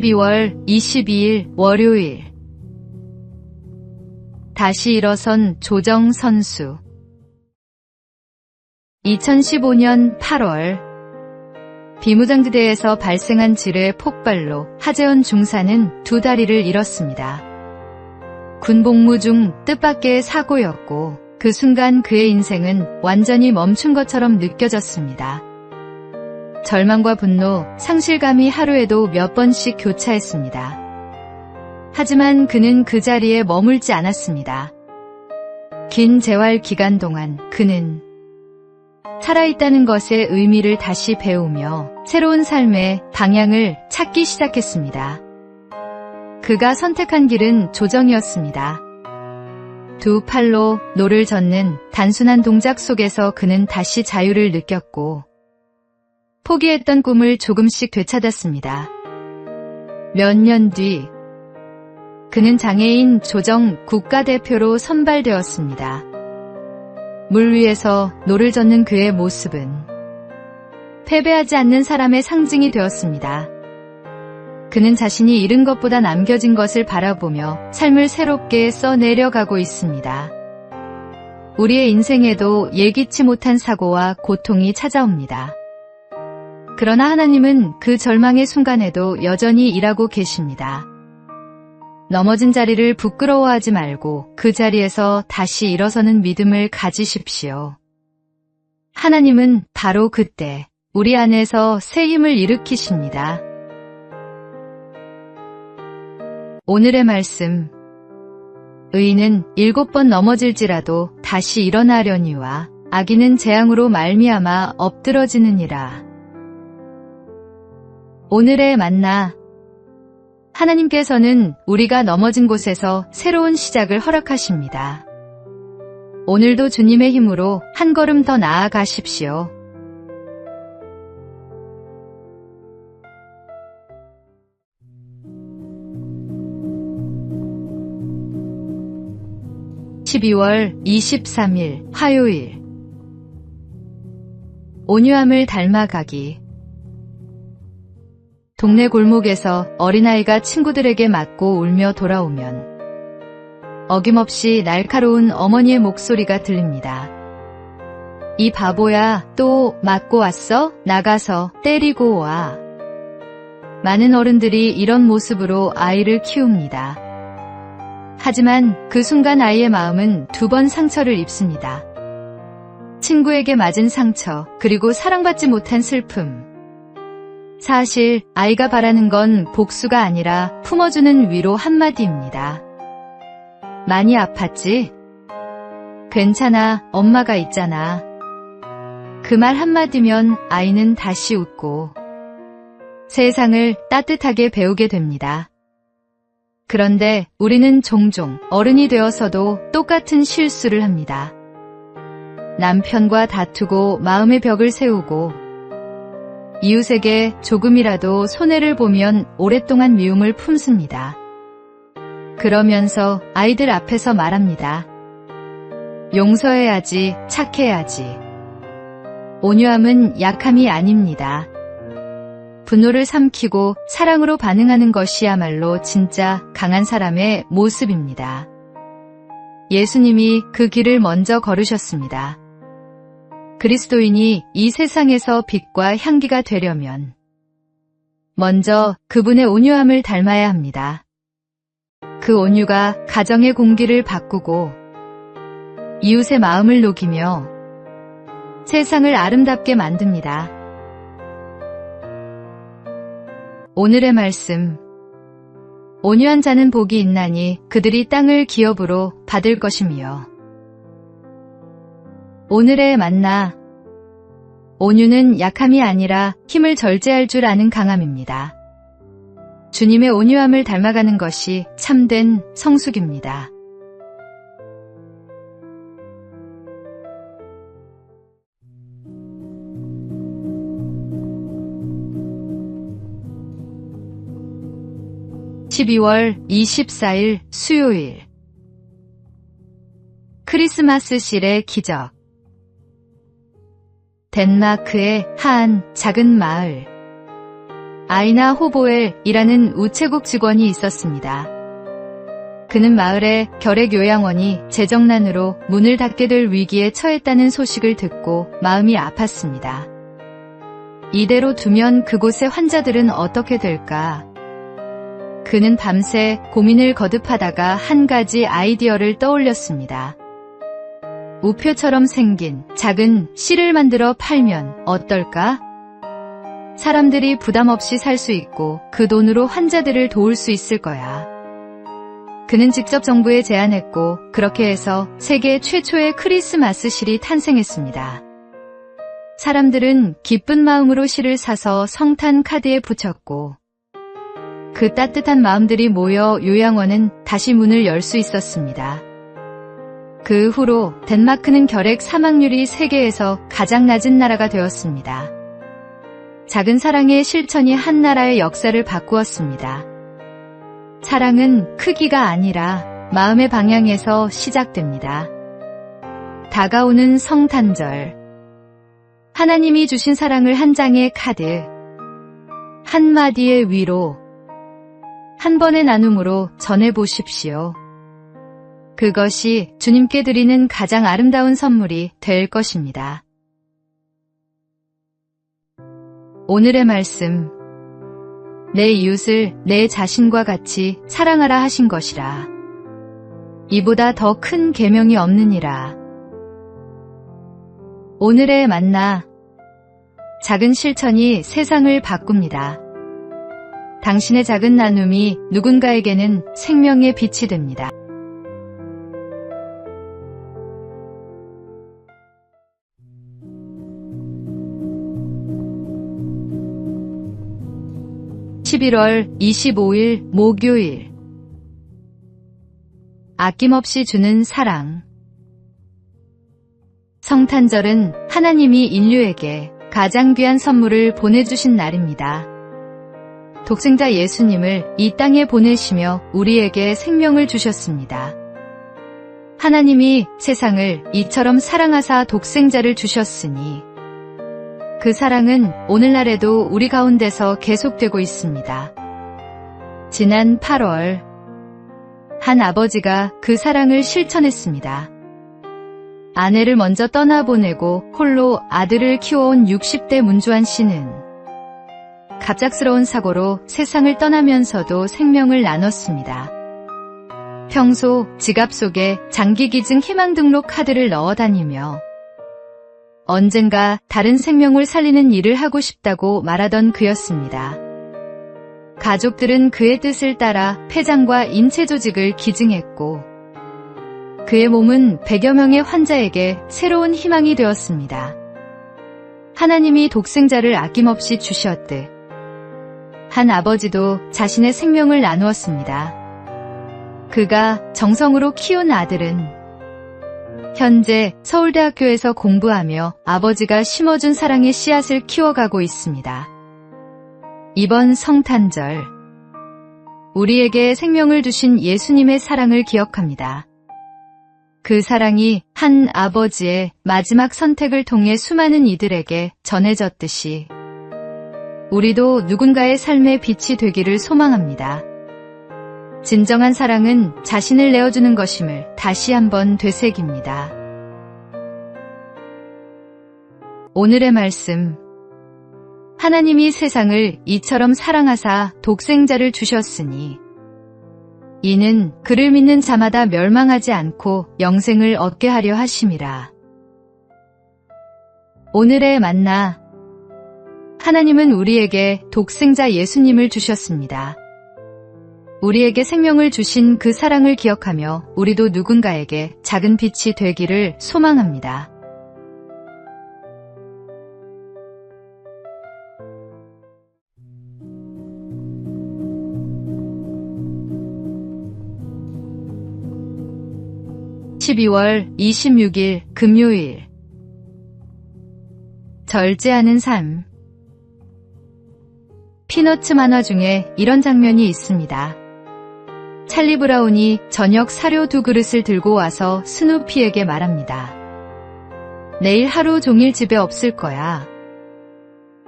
12월 22일 월요일. 다시 일어선 조정 선수. 2015년 8월 비무장지대에서 발생한 지뢰 폭발로 하재헌 중사는 두 다리를 잃었습니다. 군복무 중 뜻밖의 사고였고 그 순간 그의 인생은 완전히 멈춘 것처럼 느껴졌습니다. 절망과 분노, 상실감이 하루에도 몇 번씩 교차했습니다. 하지만 그는 그 자리에 머물지 않았습니다. 긴 재활 기간 동안 그는 살아있다는 것의 의미를 다시 배우며 새로운 삶의 방향을 찾기 시작했습니다. 그가 선택한 길은 조정이었습니다. 두 팔로 노를 젓는 단순한 동작 속에서 그는 다시 자유를 느꼈고 포기했던 꿈을 조금씩 되찾았습니다. 몇 년 뒤 그는 장애인 조정 국가대표로 선발되었습니다. 물 위에서 노를 젓는 그의 모습은 패배하지 않는 사람의 상징이 되었습니다. 그는 자신이 잃은 것보다 남겨진 것을 바라보며 삶을 새롭게 써내려가고 있습니다. 우리의 인생에도 예기치 못한 사고와 고통이 찾아옵니다. 그러나 하나님은 그 절망의 순간에도 여전히 일하고 계십니다. 넘어진 자리를 부끄러워하지 말고 그 자리에서 다시 일어서는 믿음을 가지십시오. 하나님은 바로 그때 우리 안에서 새 힘을 일으키십니다. 오늘의 말씀. 의인은 7번 넘어질지라도 다시 일어나려니와 악인은 재앙으로 말미암아 엎드러지느니라. 오늘의 만나. 하나님께서는 우리가 넘어진 곳에서 새로운 시작을 허락하십니다. 오늘도 주님의 힘으로 한 걸음 더 나아가십시오. (12월 23일) 화요일. 온유함을 닮아가기. 동네 골목에서 어린아이가 친구들에게 맞고 울며 돌아오면 어김없이 날카로운 어머니의 목소리가 들립니다. 이 바보야, 또 맞고 왔어? 나가서 때리고 와. 많은 어른들이 이런 모습으로 아이를 키웁니다. 하지만 그 순간 아이의 마음은 2번 상처를 입습니다. 친구에게 맞은 상처, 그리고 사랑받지 못한 슬픔. 사실 아이가 바라는 건 복수가 아니라 품어주는 위로 한마디입니다. 많이 아팠지? 괜찮아, 엄마가 있잖아. 그 말 한마디면 아이는 다시 웃고 세상을 따뜻하게 배우게 됩니다. 그런데 우리는 종종 어른이 되어서도 똑같은 실수를 합니다. 남편과 다투고 마음의 벽을 세우고 이웃에게 조금이라도 손해를 보면 오랫동안 미움을 품습니다. 그러면서 아이들 앞에서 말합니다. 용서해야지, 착해야지. 온유함은 약함이 아닙니다. 분노를 삼키고 사랑으로 반응하는 것이야말로 진짜 강한 사람의 모습입니다. 예수님이 그 길을 먼저 걸으셨습니다. 그리스도인이 이 세상에서 빛과 향기가 되려면 먼저 그분의 온유함을 닮아야 합니다. 그 온유가 가정의 공기를 바꾸고 이웃의 마음을 녹이며 세상을 아름답게 만듭니다. 오늘의 말씀. 온유한 자는 복이 있나니 그들이 땅을 기업으로 받을 것이며. 오늘의 만나. 온유는 약함이 아니라 힘을 절제할 줄 아는 강함입니다. 주님의 온유함을 닮아가는 것이 참된 성숙입니다. (12월 24일) 수요일. 크리스마스실의 기적. 덴마크의 한 작은 마을. 아이나 호보엘이라는 우체국 직원이 있었습니다. 그는 마을의 결핵요양원이 재정난으로 문을 닫게 될 위기에 처했다는 소식을 듣고 마음이 아팠습니다. 이대로 두면 그곳의 환자들은 어떻게 될까? 그는 밤새 고민을 거듭하다가 한 가지 아이디어를 떠올렸습니다. 우표처럼 생긴 작은 실을 만들어 팔면 어떨까? 사람들이 부담 없이 살 수 있고 그 돈으로 환자들을 도울 수 있을 거야. 그는 직접 정부에 제안했고 그렇게 해서 세계 최초의 크리스마스 실이 탄생했습니다. 사람들은 기쁜 마음으로 실을 사서 성탄 카드에 붙였고 그 따뜻한 마음들이 모여 요양원은 다시 문을 열 수 있었습니다. 그 후로 덴마크는 결핵 사망률이 세계에서 가장 낮은 나라가 되었습니다. 작은 사랑의 실천이 한 나라의 역사를 바꾸었습니다. 사랑은 크기가 아니라 마음의 방향에서 시작됩니다. 다가오는 성탄절. 하나님이 주신 사랑을 한 장의 카드, 한마디의 위로, 한 번의 나눔으로 전해보십시오. 그것이 주님께 드리는 가장 아름다운 선물이 될 것입니다. 오늘의 말씀. 내 이웃을 내 자신과 같이 사랑하라 하신 것이라. 이보다 더 큰 계명이 없느니라. 오늘의 만나. 작은 실천이 세상을 바꿉니다. 당신의 작은 나눔이 누군가에게는 생명의 빛이 됩니다. (11월 25일) 목요일. 아낌없이 주는 사랑. 성탄절은 하나님이 인류에게 가장 귀한 선물을 보내주신 날입니다. 독생자 예수님을 이 땅에 보내시며 우리에게 생명을 주셨습니다. 하나님이 세상을 이처럼 사랑하사 독생자를 주셨으니 그 사랑은 오늘날에도 우리 가운데서 계속되고 있습니다. 지난 8월 한 아버지가 그 사랑을 실천했습니다. 아내를 먼저 떠나보내고 홀로 아들을 키워온 60대 문주환 씨는 갑작스러운 사고로 세상을 떠나면서도 생명을 나눴습니다. 평소 지갑 속에 장기기증 희망등록 카드를 넣어 다니며 언젠가 다른 생명을 살리는 일을 하고 싶다고 말하던 그였습니다. 가족들은 그의 뜻을 따라 폐장과 인체 조직을 기증했고 그의 몸은 100여 명의 환자에게 새로운 희망이 되었습니다. 하나님이 독생자를 아낌없이 주셨듯 한 아버지도 자신의 생명을 나누었습니다. 그가 정성으로 키운 아들은 현재 서울대학교에서 공부하며 아버지가 심어준 사랑의 씨앗을 키워가고 있습니다. 이번 성탄절, 우리에게 생명을 주신 예수님의 사랑을 기억합니다. 그 사랑이 한 아버지의 마지막 선택을 통해 수많은 이들에게 전해졌듯이 우리도 누군가의 삶의 빛이 되기를 소망합니다. 진정한 사랑은 자신을 내어주는 것임을 다시 한번 되새깁니다. 오늘의 말씀. 하나님이 세상을 이처럼 사랑하사 독생자를 주셨으니 이는 그를 믿는 자마다 멸망하지 않고 영생을 얻게 하려 하심이라. 오늘의 만나. 하나님은 우리에게 독생자 예수님을 주셨습니다. 우리에게 생명을 주신 그 사랑을 기억하며 우리도 누군가에게 작은 빛이 되기를 소망합니다. (12월 26일) 금요일. 절제하는 삶. 피너츠 만화 중에 이런 장면이 있습니다. 찰리 브라운이 저녁 사료 2그릇을 들고 와서 스누피에게 말합니다. 내일 하루 종일 집에 없을 거야.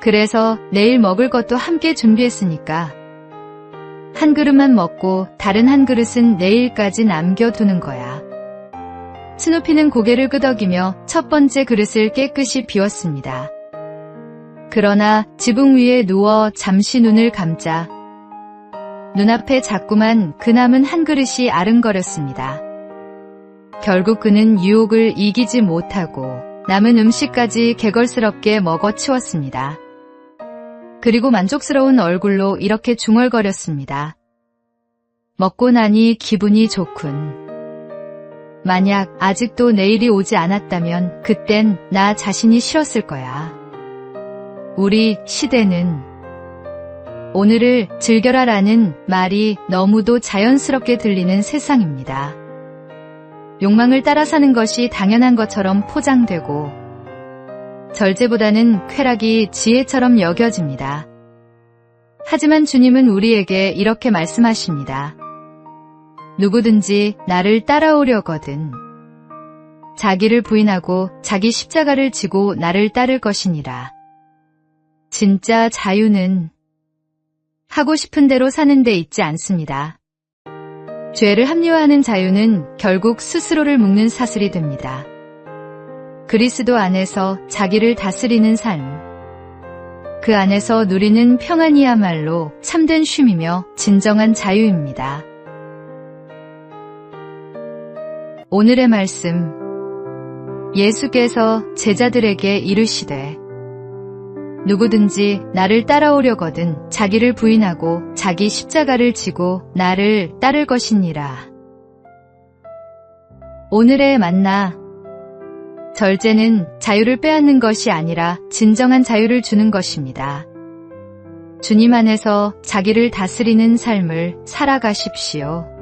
그래서 내일 먹을 것도 함께 준비했으니까 한 그릇만 먹고 다른 한 그릇은 내일까지 남겨두는 거야. 스누피는 고개를 끄덕이며 첫 번째 그릇을 깨끗이 비웠습니다. 그러나 지붕 위에 누워 잠시 눈을 감자 눈앞에 자꾸만 그 남은 한 그릇이 아른거렸습니다. 결국 그는 유혹을 이기지 못하고 남은 음식까지 개걸스럽게 먹어치웠습니다. 그리고 만족스러운 얼굴로 이렇게 중얼거렸습니다. 먹고 나니 기분이 좋군. 만약 아직도 내일이 오지 않았다면 그땐 나 자신이 싫었을 거야. 우리 시대는 오늘을 즐겨라라는 말이 너무도 자연스럽게 들리는 세상입니다. 욕망을 따라 사는 것이 당연한 것처럼 포장되고 절제보다는 쾌락이 지혜처럼 여겨집니다. 하지만 주님은 우리에게 이렇게 말씀하십니다. 누구든지 나를 따라오려거든 자기를 부인하고 자기 십자가를 지고 나를 따를 것이니라. 진짜 자유는 하고 싶은 대로 사는 데 있지 않습니다. 죄를 합리화하는 자유는 결국 스스로를 묶는 사슬이 됩니다. 그리스도 안에서 자기를 다스리는 삶, 그 안에서 누리는 평안이야말로 참된 쉼이며 진정한 자유입니다. 오늘의 말씀, 예수께서 제자들에게 이르시되 누구든지 나를 따라오려거든 자기를 부인하고 자기 십자가를 지고 나를 따를 것이니라. 오늘의 만나, 절제는 자유를 빼앗는 것이 아니라 진정한 자유를 주는 것입니다. 주님 안에서 자기를 다스리는 삶을 살아가십시오.